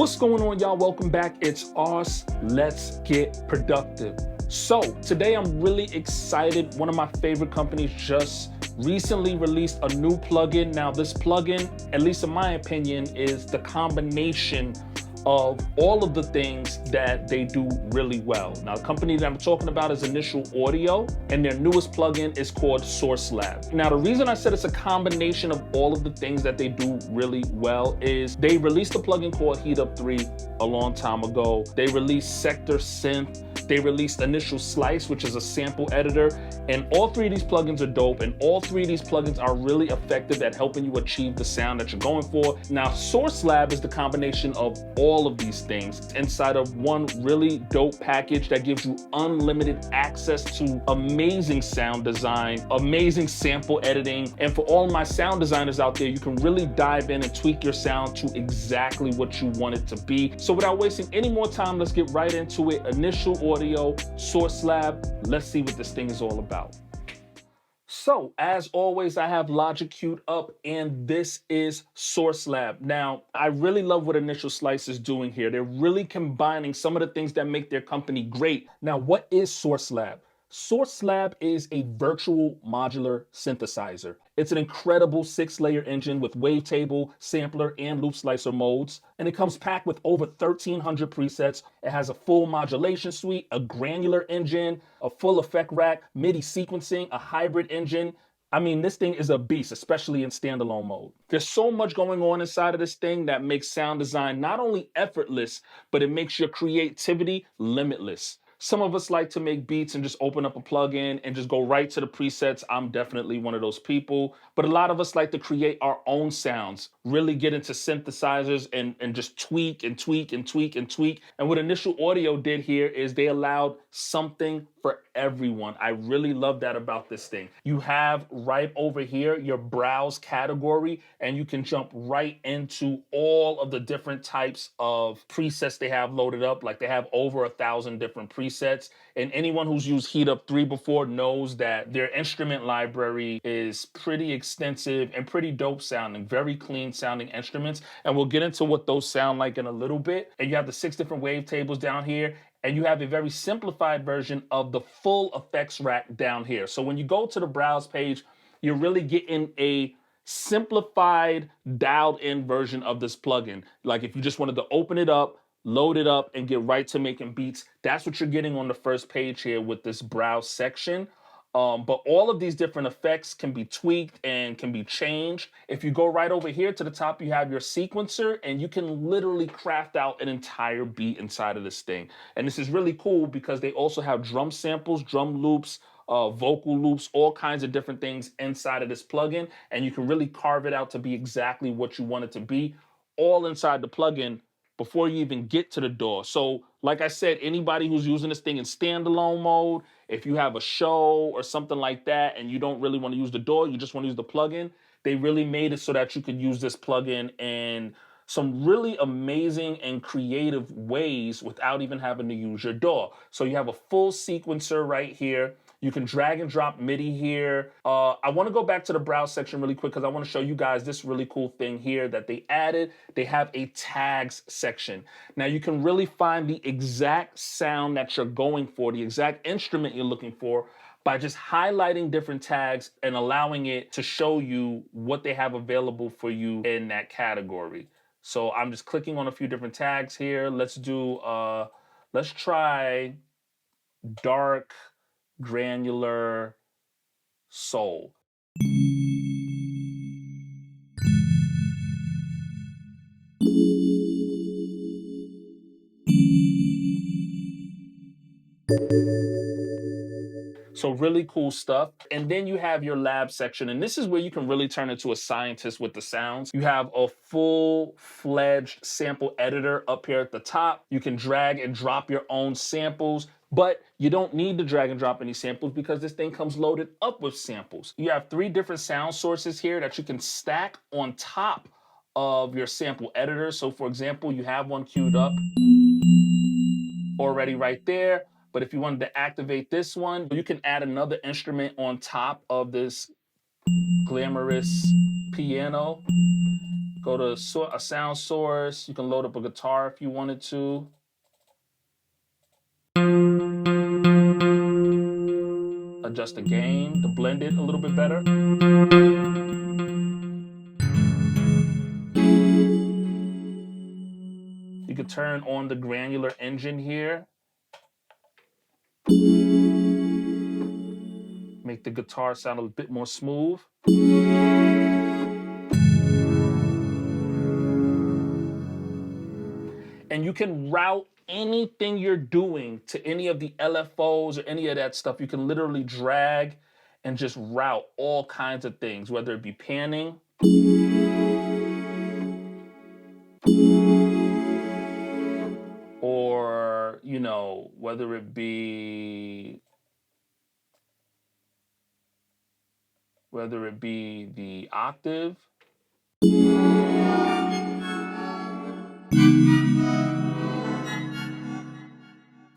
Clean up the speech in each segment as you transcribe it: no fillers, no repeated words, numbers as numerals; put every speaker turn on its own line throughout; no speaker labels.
What's going on, y'all? Welcome back. It's Ars. Let's get productive. So today I'm really excited. One of my favorite companies just recently released a new plugin. Now this plugin, at least in my opinion, is the combination of all of the things that they do really well. Now, the company that I'm talking about is Initial Audio, and their newest plugin is called SourceLab. Now, the reason I said it's a combination of all of the things that they do really well is they released a plugin called Heat Up 3 a long time ago. They released Sector Synth. They released Initial Slice, which is a sample editor. And all three of these plugins are dope. And all three of these plugins are really effective at helping you achieve the sound that you're going for. Now, SourceLab is the combination of all of these things inside of one really dope package that gives you unlimited access to amazing sound design, amazing sample editing. And for all my sound designers out there, you can really dive in and tweak your sound to exactly what you want it to be. So without wasting any more time, let's get right into it. Initial Audio, SourceLab. Let's see what this thing is all about. So, as always, I have Logic queued up, and this is SourceLab. Now, I really love what Initial Slice is doing here. They're really combining some of the things that make their company great. Now, what is SourceLab? SourceLab is a virtual modular synthesizer. It's an incredible 6-layer engine with wavetable, sampler, and loop slicer modes. And it comes packed with over 1,300 presets. It has a full modulation suite, a granular engine, a full effect rack, MIDI sequencing, a hybrid engine. I mean, this thing is a beast, especially in standalone mode. There's so much going on inside of this thing that makes sound design not only effortless, but it makes your creativity limitless. Some of us like to make beats and just open up a plugin and just go right to the presets. I'm definitely one of those people. But a lot of us like to create our own sounds, really get into synthesizers and just tweak and tweak and tweak and tweak. And what Initial Audio did here is they allowed something for everyone. I really love that about this thing. You have right over here your browse category, and you can jump right into all of the different types of presets they have loaded up. Like they have over 1,000 different presets. And anyone who's used Heat Up 3 before knows that their instrument library is pretty extensive and pretty dope sounding, very clean sounding instruments. And we'll get into what those sound like in a little bit. And you have the 6 different wavetables down here. And you have a very simplified version of the full effects rack down here. So when you go to the browse page, you're really getting a simplified, dialed in version of this plugin. Like if you just wanted to open it up, load it up, and get right to making beats, that's what you're getting on the first page here with this browse section. But all of these different effects can be tweaked and can be changed. If you go right over here to the top, you have your sequencer, and you can literally craft out an entire beat inside of this thing. And this is really cool because they also have drum samples, drum loops, vocal loops, all kinds of different things inside of this plugin. And you can really carve it out to be exactly what you want it to be, all inside the plugin before you even get to the DAW. So like I said, anybody who's using this thing in standalone mode, if you have a show or something like that and you don't really want to use the DAW, you just want to use the plugin, they really made it so that you could use this plugin in some really amazing and creative ways without even having to use your DAW. So you have a full sequencer right here. You can drag and drop MIDI here. I want to go back to the browse section really quick because I want to show you guys this really cool thing here that they added. They have a tags section. Now you can really find the exact sound that you're going for, the exact instrument you're looking for, by just highlighting different tags and allowing it to show you what they have available for you in that category. So I'm just clicking on a few different tags here. Let's try dark granular soul. So really cool stuff. And then you have your lab section. And this is where you can really turn into a scientist with the sounds. You have a full-fledged sample editor up here at the top. You can drag and drop your own samples, but you don't need to drag and drop any samples because this thing comes loaded up with samples. You have 3 different sound sources here that you can stack on top of your sample editor. So for example, you have one queued up already right there. But if you wanted to activate this one, you can add another instrument on top of this glamorous piano. Go to a sound source. You can load up a guitar if you wanted to. Adjust the gain to blend it a little bit better. You can turn on the granular engine here. Make the guitar sound a bit more smooth. And you can route anything you're doing to any of the LFOs or any of that stuff. You can literally drag and just route all kinds of things, whether it be panning, or, you know, whether it be the octave.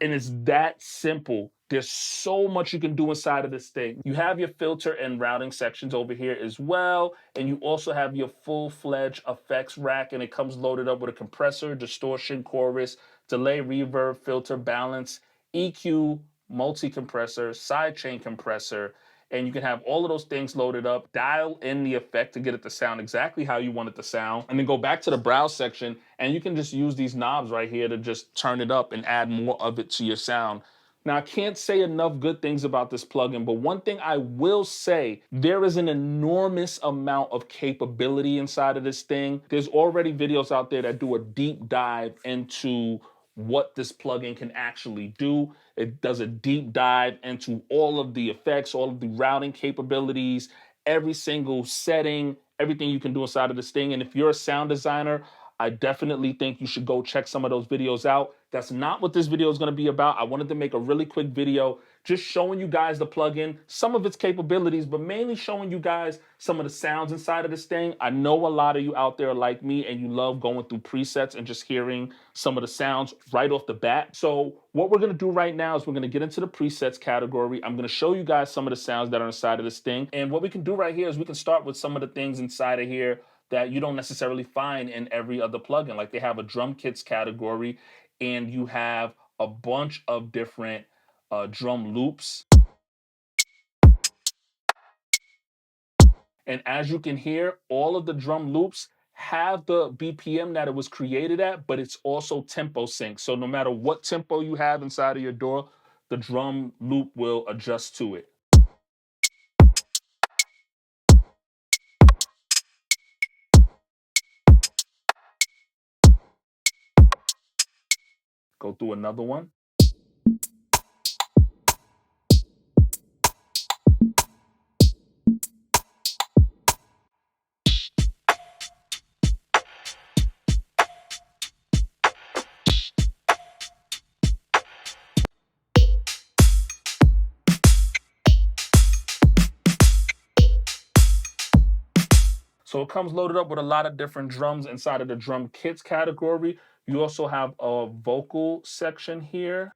And it's that simple. There's so much you can do inside of this thing. You have your filter and routing sections over here as well. And you also have your full-fledged effects rack, and it comes loaded up with a compressor, distortion, chorus, delay, reverb, filter, balance, EQ, multi-compressor, sidechain compressor, and you can have all of those things loaded up, dial in the effect to get it to sound exactly how you want it to sound, and then go back to the browse section, and you can just use these knobs right here to just turn it up and add more of it to your sound. Now, I can't say enough good things about this plugin, but one thing I will say, there is an enormous amount of capability inside of this thing. There's already videos out there that do a deep dive into what this plugin can actually do. It does a deep dive into all of the effects, all of the routing capabilities, every single setting, everything you can do inside of this thing. And if you're a sound designer, I definitely think you should go check some of those videos out. That's not what this video is going to be about. I wanted to make a really quick video just showing you guys the plugin, some of its capabilities, but mainly showing you guys some of the sounds inside of this thing. I know a lot of you out there are like me and you love going through presets and just hearing some of the sounds right off the bat. So what we're going to do right now is we're going to get into the presets category. I'm going to show you guys some of the sounds that are inside of this thing. And what we can do right here is we can start with some of the things inside of here that you don't necessarily find in every other plugin. Like they have a drum kits category, and you have a bunch of different drum loops. And as you can hear, all of the drum loops have the BPM that it was created at, but it's also tempo sync. So no matter what tempo you have inside of your DAW, the drum loop will adjust to it. Go through another one. So it comes loaded up with a lot of different drums inside of the drum kits category. You also have a vocal section here.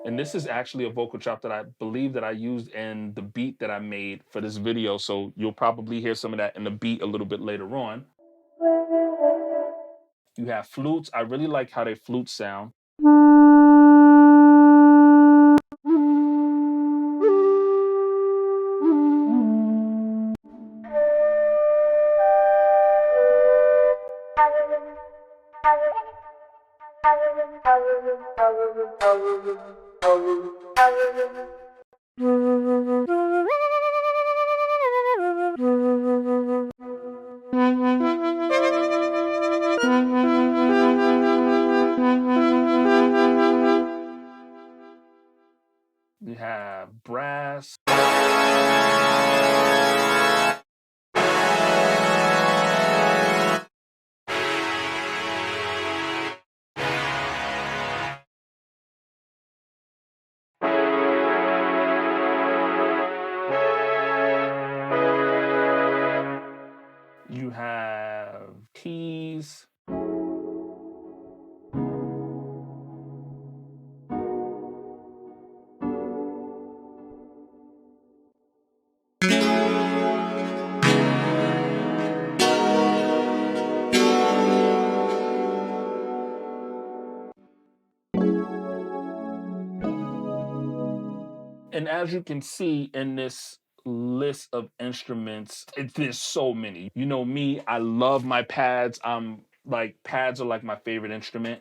And this is actually a vocal chop that I believe that I used in the beat that I made for this video. So you'll probably hear some of that in the beat a little bit later on. You have flutes. I really like how they flute sound. You have brass. have keys. And as you can see in this list of instruments, there's so many. You know me, I love my pads. Pads are like my favorite instrument.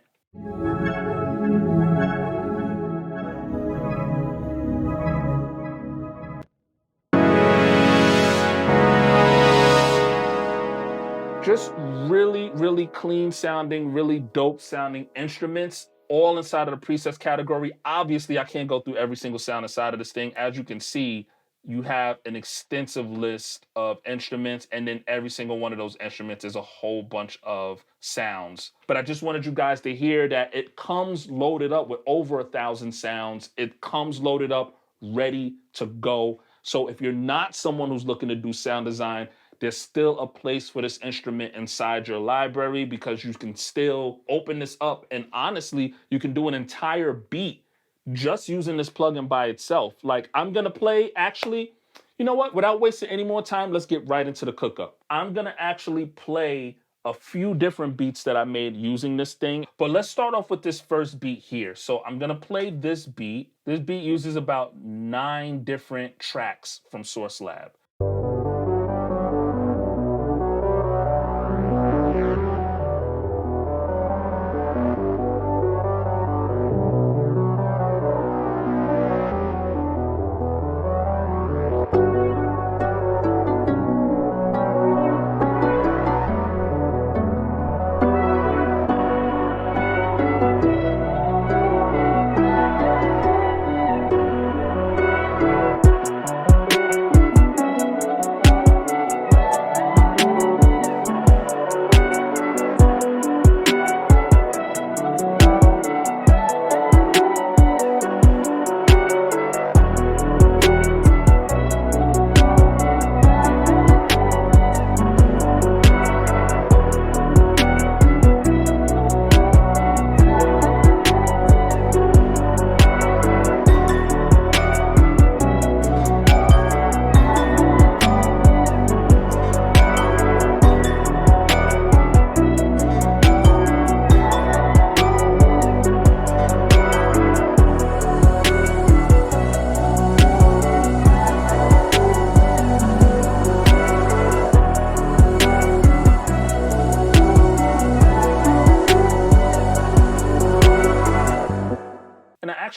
Just really, really clean sounding, really dope sounding instruments, all inside of the presets category. Obviously, I can't go through every single sound inside of this thing. As you can see, you have an extensive list of instruments, and then every single one of those instruments is a whole bunch of sounds. But I just wanted you guys to hear that it comes loaded up with over 1,000 sounds. It comes loaded up, ready to go. So if you're not someone who's looking to do sound design, there's still a place for this instrument inside your library, because you can still open this up and honestly, you can do an entire beat just using this plugin by itself. Like, I'm gonna play, actually, you know what? Without wasting any more time, let's get right into the cookup. I'm gonna actually play a few different beats that I made using this thing, but let's start off with this first beat here. So I'm gonna play this beat. This beat uses about 9 different tracks from SourceLab.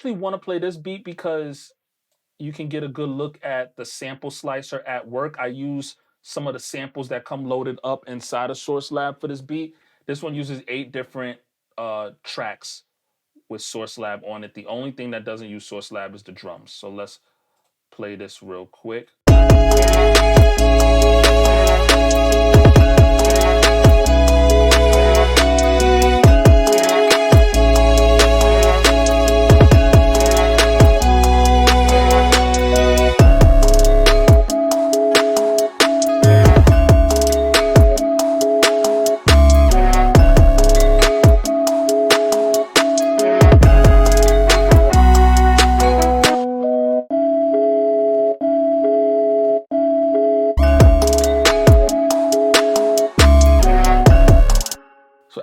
Want to play this beat because you can get a good look at the sample slicer at work. I use some of the samples that come loaded up inside of SourceLab for this beat. This one uses 8 different tracks with SourceLab on it. The only thing that doesn't use SourceLab is the drums. So let's play this real quick.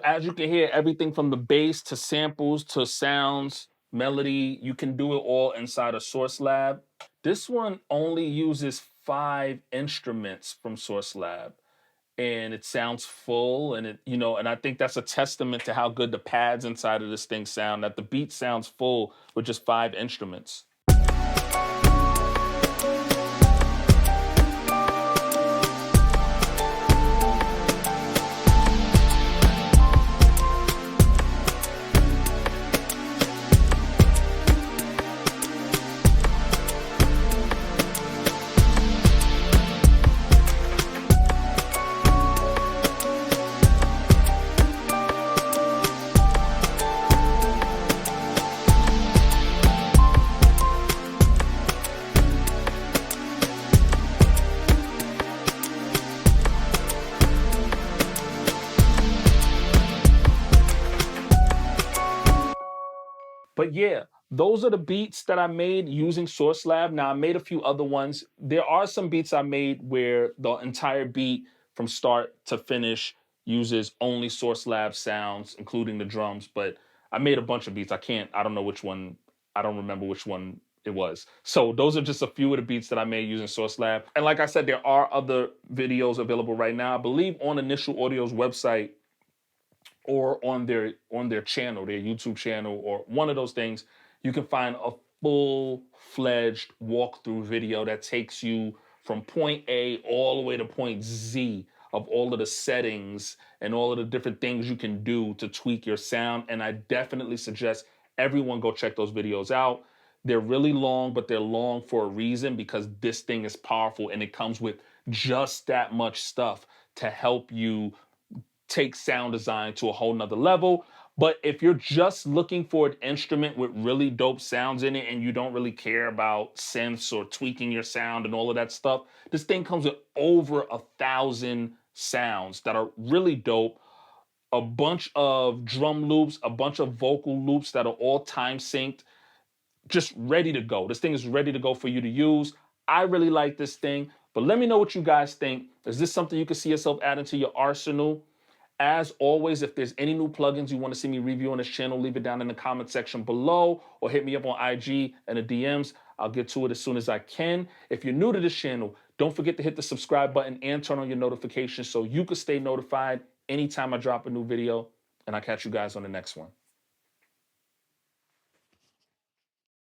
As you can hear, everything from the bass to samples to sounds, melody, you can do it all inside of SourceLab. This one only uses 5 instruments from SourceLab, and it sounds full, and and I think that's a testament to how good the pads inside of this thing sound, that the beat sounds full with just 5 instruments. But yeah, those are the beats that I made using SourceLab. Now, I made a few other ones. There are some beats I made where the entire beat from start to finish uses only SourceLab sounds, including the drums. But I made a bunch of beats. I don't know which one, I don't remember which one it was. So those are just a few of the beats that I made using SourceLab. And like I said, there are other videos available right now. I believe on Initial Audio's website, or on their channel, their YouTube channel, or one of those things, you can find a full-fledged walkthrough video that takes you from point A all the way to point Z of all of the settings and all of the different things you can do to tweak your sound. And I definitely suggest everyone go check those videos out. They're really long, but they're long for a reason, because this thing is powerful and it comes with just that much stuff to help you take sound design to a whole nother level. But if you're just looking for an instrument with really dope sounds in it and you don't really care about synths or tweaking your sound and all of that stuff, this thing comes with over 1,000 sounds that are really dope. A bunch of drum loops, a bunch of vocal loops that are all time synced, just ready to go. This thing is ready to go for you to use. I really like this thing, but let me know what you guys think. Is this something you can see yourself adding to your arsenal? As always, if there's any new plugins you want to see me review on this channel, leave it down in the comment section below, or hit me up on IG and the DMs. I'll get to it as soon as I can. If you're new to this channel, don't forget to hit the subscribe button and turn on your notifications so you can stay notified anytime I drop a new video. And I'll catch you guys on the next one.